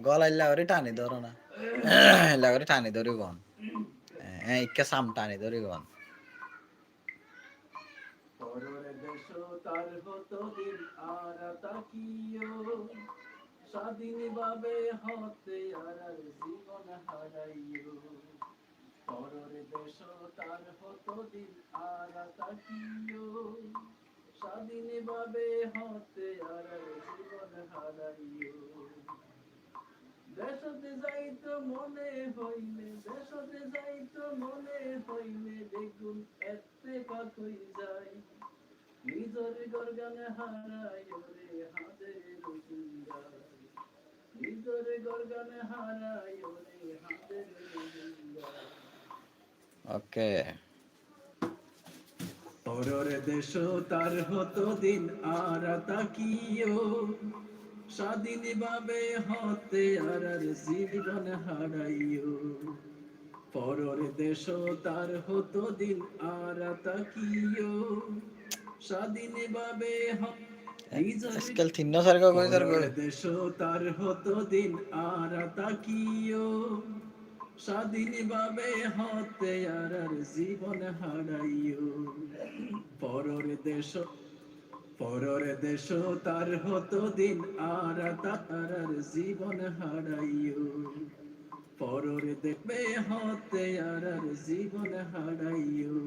গলায় লাগরে টানি ধরো না লাগরে টানি ধরি গন ইকে সাম টানি ধরি গন পররে দেশ তার হতো দিন আর তাকিও স্বাধীন ভাবে হতে আর জীবন হারাইও পররে দেশ তার হতো দিন আর তাকিও স্বাধীন ভাবে হতে আর জীবন হারাইও দেশতে যাইতো মনে হইলে দেশতে যাইতো মনে হইলে দেখুন এতে কাকই যায় নিজের গর্গানে হারাই ওরে হাদের রুজিঙ্গায় নিজের গর্গানে হারাই ওরে হাদের রুজিঙ্গায় ওকে পরর দেশ তার হতো দিন আর তাকিও স্বাধীন ভাবে হতে আর জীবন হারাইও পরর দেশ তার হতো দিন আর তাকিও স্বাধীন ভাবে আজকাল তিন সার্কা কই সার্কা পরর দেশ তার হতো দিন আর তাকিও স্বাধীন ভাবে হতে আর জীবন হারাইও পরর দেশ তার হতো দিন আর তার জীবন হারাইও পরর দেখবে হতে আর জীবন হারাইও